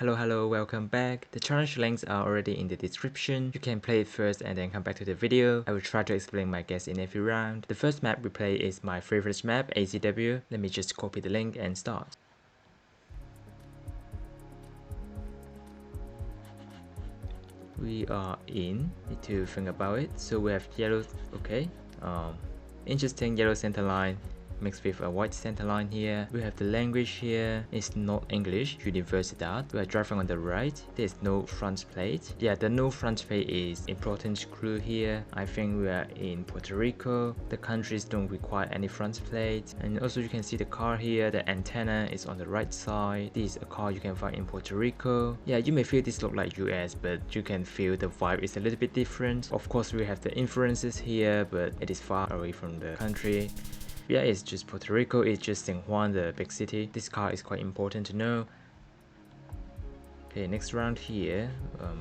Hello, welcome back. The challenge links are already in the description. You can play it first and then come back to the video. I will try to explain my guess in every round. The first map we play is my favorite map, ACW. Let me just copy the link and start. We are in. Need to think about it. So we have yellow, okay. Interesting yellow center line mixed with a white center line here. We have the language here. It's not English, Universidad. We are driving on the right. There's no front plate. Yeah, the no front plate is important clue here. I think we are in Puerto Rico. The countries don't require any front plate. And also you can see the car here. The antenna is on the right side. This is a car you can find in Puerto Rico. Yeah, you may feel this look like US, but you can feel the vibe is a little bit different. Of course, we have the influences here, but it is far away from the country. Yeah, it's just Puerto Rico, it's just San Juan, the big city. This car is quite important to know. Okay, next round here,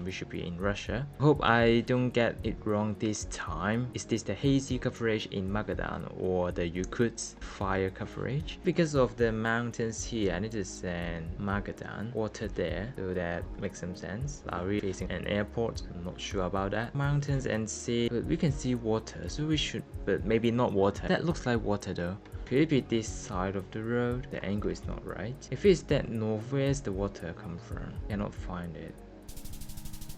we should be in Russia. Hope I don't get it wrong this time. Is this the hazy coverage in Magadan or the Yakutsk fire coverage? Because of the mountains here, I need to send Magadan water there, so that makes some sense. Are we facing an airport? I'm not sure about that. Mountains and sea, but we can see water, so we should, but maybe not water. That looks like water though. Could it be this side of the road? The angle is not right. If it's that north, where's the water come from? Cannot find it.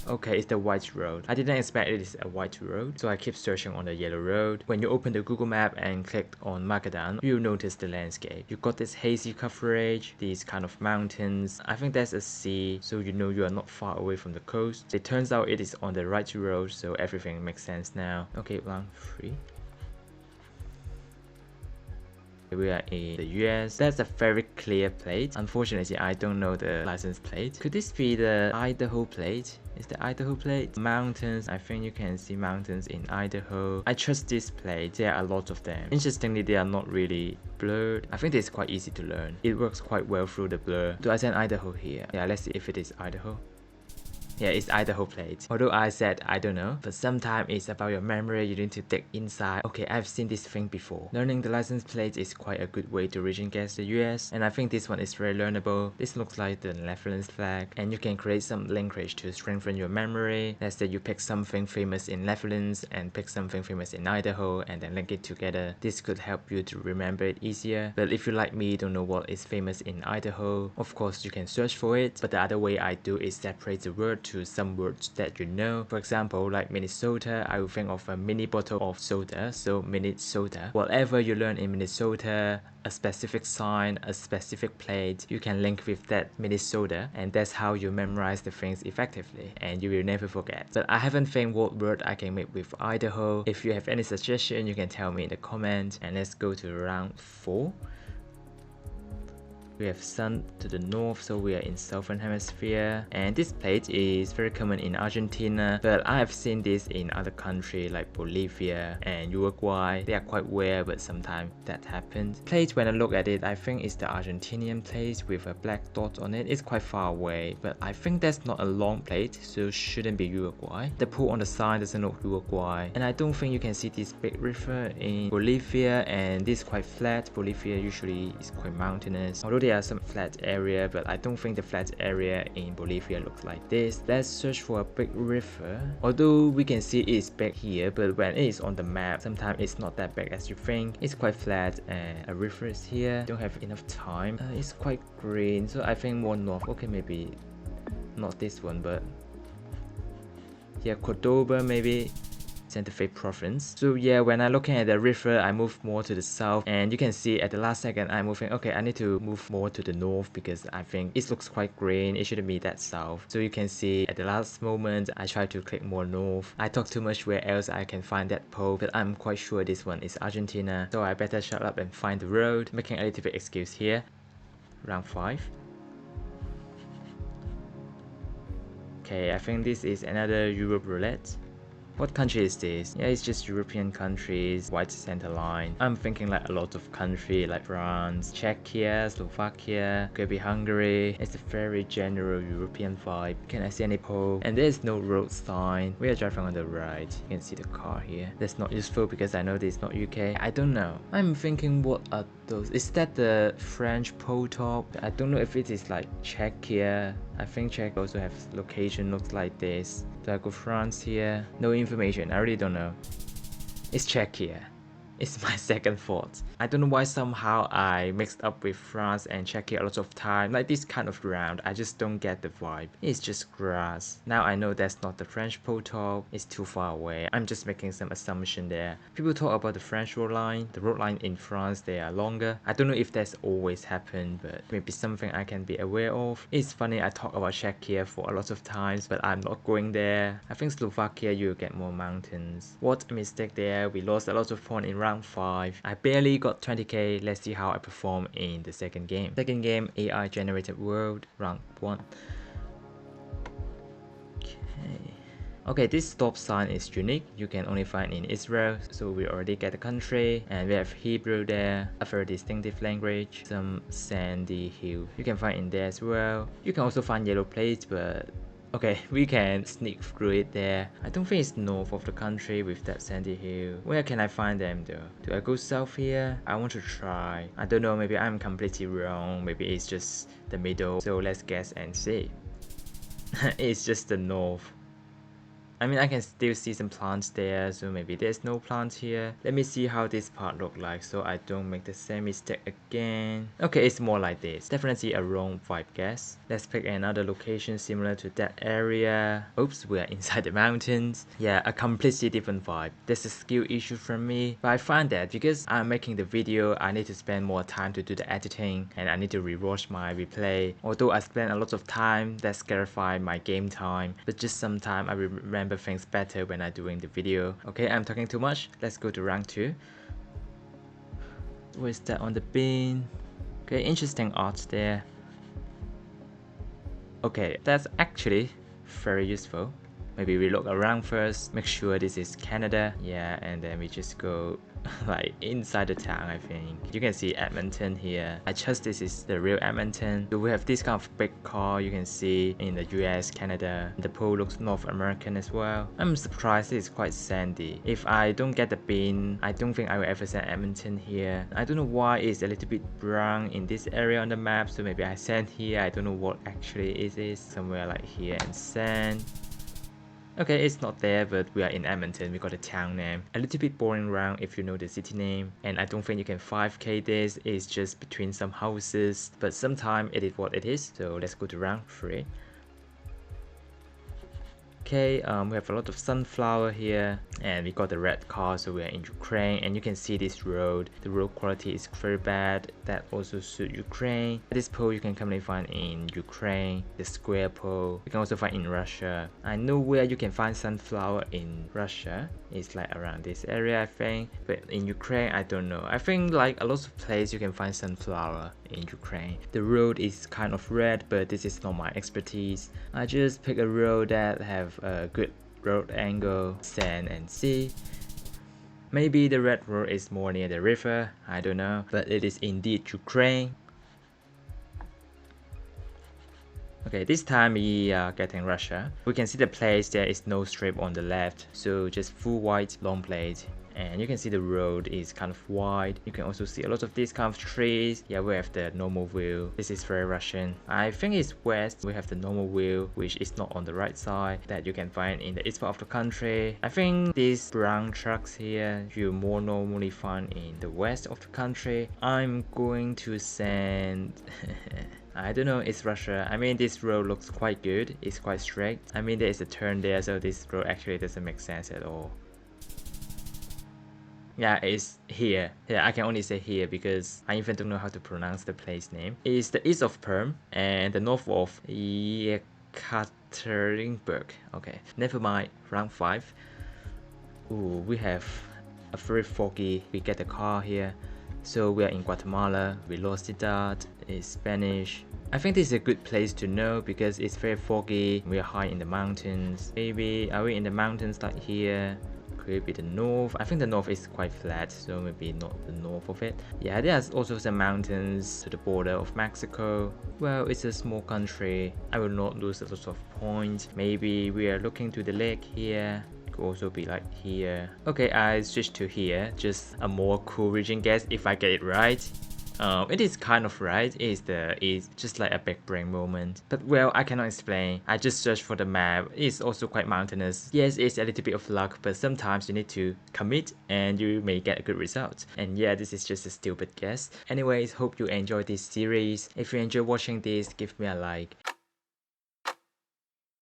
Okay, it's the white road. I didn't expect it is a white road, so I keep searching on the yellow road. When you open the Google map and click on Magadan, you'll notice the landscape. You got this hazy coverage, these kind of mountains. I think that's a sea, so you know you are not far away from the coast. It turns out it is on the right road, so everything makes sense now. Okay, round 3. We are in the US. That's a very clear plate. Unfortunately, I don't know the license plate. Could this be the Idaho plate? Is the Idaho plate? Mountains. I think you can see mountains in Idaho. I trust this plate. There are a lot of them. Interestingly, they are not really blurred. I think it's quite easy to learn. It works quite well through the blur. Do I send Idaho here? Yeah, let's see if it is Idaho. Yeah, it's Idaho plate. Although I said I don't know, but sometimes it's about your memory, you need to dig inside. Okay, I've seen this thing before. Learning the license plate is quite a good way to region guess the US, and I think this one is very learnable. This looks like the Netherlands flag, and you can create some linkage to strengthen your memory. Let's say you pick something famous in Netherlands and pick something famous in Idaho and then link it together. This could help you to remember it easier. But if you like me don't know what is famous in Idaho, of course you can search for it, but the other way I do is separate the word to some words that you know. For example, like Minnesota, I will think of a mini bottle of soda, so Minnesota. Whatever you learn in Minnesota, a specific sign, a specific plate, you can link with that Minnesota, and that's how you memorize the things effectively, and you will never forget. But I haven't think what word I can make with Idaho. If you have any suggestion, you can tell me in the comment. And let's go to round 4. We have sun to the north, so we are in southern hemisphere, and this plate is very common in Argentina, but I have seen this in other countries like Bolivia and Uruguay. They are quite rare, but sometimes that happens. Plate, when I look at it, I think it's the Argentinian plate with a black dot on it. It's quite far away, but I think that's not a long plate, so shouldn't be Uruguay. The pool on the side doesn't look Uruguay, and I don't think you can see this big river in Bolivia, and this is quite flat. Bolivia usually is quite mountainous, although there are some flat area, but I don't think the flat area in Bolivia looks like this. Let's search for a big river. Although we can see it's big here, but when it is on the map, sometimes it's not that big as you think. It's quite flat, and a river is here. Don't have enough time. It's quite green, so I think more north. Okay, maybe not this one, but yeah, Cordoba maybe. Santa Fe province. So yeah, when I'm looking at the river, I move more to the south, and you can see at the last second I'm moving, okay, I need to move more to the north because I think it looks quite green. It shouldn't be that south. So you can see at the last moment I try to click more north. I talk too much where else I can find that pole, but I'm quite sure this one is Argentina, so I better shut up and find the road, making a little bit excuse here. Round 5. Okay, I think this is another Europe roulette. What country is this? Yeah, it's just European countries, white center line. I'm thinking like a lot of countries like France, Czechia, Slovakia, could be Hungary. It's a very general European vibe. Can I see any pole? And there's no road sign. We are driving on the right. You can see the car here. That's not useful because I know this is not UK. I don't know. I'm thinking what are those? Is that the French pole top? I don't know if it is like Czechia. I think Czech also have location looks like this. Do I go France here? No information, I really don't know. It's Czech here. It's my second fault. I don't know why somehow I mixed up with France and Czechia a lot of time. Like this kind of round, I just don't get the vibe. It's just grass. Now I know that's not the French pothole. It's too far away. I'm just making some assumption there. People talk about the French road line. The road line in France, they are longer. I don't know if that's always happened, but maybe something I can be aware of. It's funny I talk about Czechia for a lot of times, but I'm not going there. I think Slovakia you get more mountains. What a mistake there. We lost a lot of points in round 5. I barely got 20k. Let's see how I perform in the second game. Second game, AI generated world, round 1. Okay, this stop sign is unique. You can only find in Israel, so we already get the country, and we have Hebrew there, a very distinctive language, some sandy hill. You can find in there as well. You can also find yellow plates, but okay, we can sneak through it there. I don't think it's north of the country with that sandy hill. Where can I find them though? Do I go south here? I want to try. I don't know, maybe I'm completely wrong. Maybe it's just the middle. So let's guess and see. It's just the north. I mean, I can still see some plants there, so maybe there's no plants here. Let me see how this part look like so I don't make the same mistake again. Okay, it's more like this. Definitely a wrong vibe guess. Let's pick another location similar to that area. Oops, we are inside the mountains. Yeah, a completely different vibe. There's a skill issue from me, but I find that because I'm making the video, I need to spend more time to do the editing, and I need to rewatch my replay. Although I spend a lot of time, that scarifies my game time, but just sometimes I remember things better when I'm doing the video. Okay, I'm talking too much. Let's go to rank 2. Where's that on the bin? Okay, interesting art there. Okay, that's actually very useful. Maybe we look around first, make sure this is Canada. Yeah, and then we just go like inside the town. I think you can see Edmonton here. I trust this is the real Edmonton. So we have this kind of big car you can see in the US, Canada. The pole looks North American as well. I'm surprised it's quite sandy. If I don't get the bin, I don't think I will ever send Edmonton here. I don't know why it's a little bit brown in this area on the map, so maybe I send here. I don't know what actually it is. Somewhere like here and send. Okay, it's not there, but we are in Edmonton. We got a town name. A little bit boring round if you know the city name. And I don't think you can 5k this. It's just between some houses. But sometimes it is what it is. So let's go to round 3. Okay, we have a lot of sunflower here, and we got the red car, so we are in Ukraine, and you can see this road. The road quality is very bad. That also suits Ukraine. This pole you can commonly find in Ukraine, the square pole. You can also find in Russia. I know where you can find sunflower in Russia. It's like around this area, I think. But in Ukraine, I don't know. I think like a lot of places you can find sunflower in Ukraine. The road is kind of red, but this is not my expertise. I just pick a road that have a good road angle, sand and sea. Maybe the red road is more near the river, I don't know, but it is indeed Ukraine. Okay, this time we are getting Russia. We can see the place there is no strip on the left, so just full white long plate. And you can see the road is kind of wide. You can also see a lot of these kind of trees. Yeah, we have the normal view. This is very Russian. I think it's west. We have the normal view, which is not on the right side, that you can find in the east part of the country. I think these brown trucks here you more normally find in the west of the country. I'm going to send I don't know, it's Russia. I mean, this road looks quite good. It's quite straight. I mean, there is a turn there, so this road actually doesn't make sense at all. Yeah, it's here. Yeah, I can only say here because I even don't know how to pronounce the place name. It's the east of Perm and the north of Yekaterinburg. Okay, never mind. Round 5. Ooh, we have a very foggy. We get a car here. So we are in Guatemala. Velocidad is Spanish. I think this is a good place to know because it's very foggy. We are high in the mountains. Maybe are we in the mountains like here? Could be the north. I think the north is quite flat, so maybe not the north of it. Yeah, there's also some mountains to the border of Mexico. Well, it's a small country. I will not lose a lot of points. Maybe we are looking to the lake here. Could also be like here. Okay, I switched to here. Just a more cool region guess if I get it right. It is kind of right. It's just like a big brain moment. But well, I cannot explain. I just searched for the map. It's also quite mountainous. Yes, it's a little bit of luck, but sometimes you need to commit and you may get a good result. And yeah, this is just a stupid guess. Anyways, hope you enjoy this series. If you enjoy watching this, give me a like.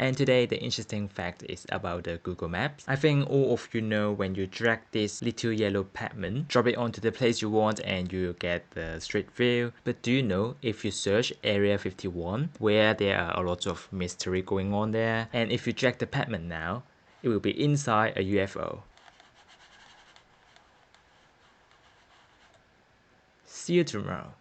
And today the interesting fact is about the Google Maps. I think all of you know when you drag this little yellow pavement, drop it onto the place you want and you get the street view. But do you know if you search Area 51 where there are a lot of mystery going on there, and if you drag the pavement now, it will be inside a UFO. See you tomorrow.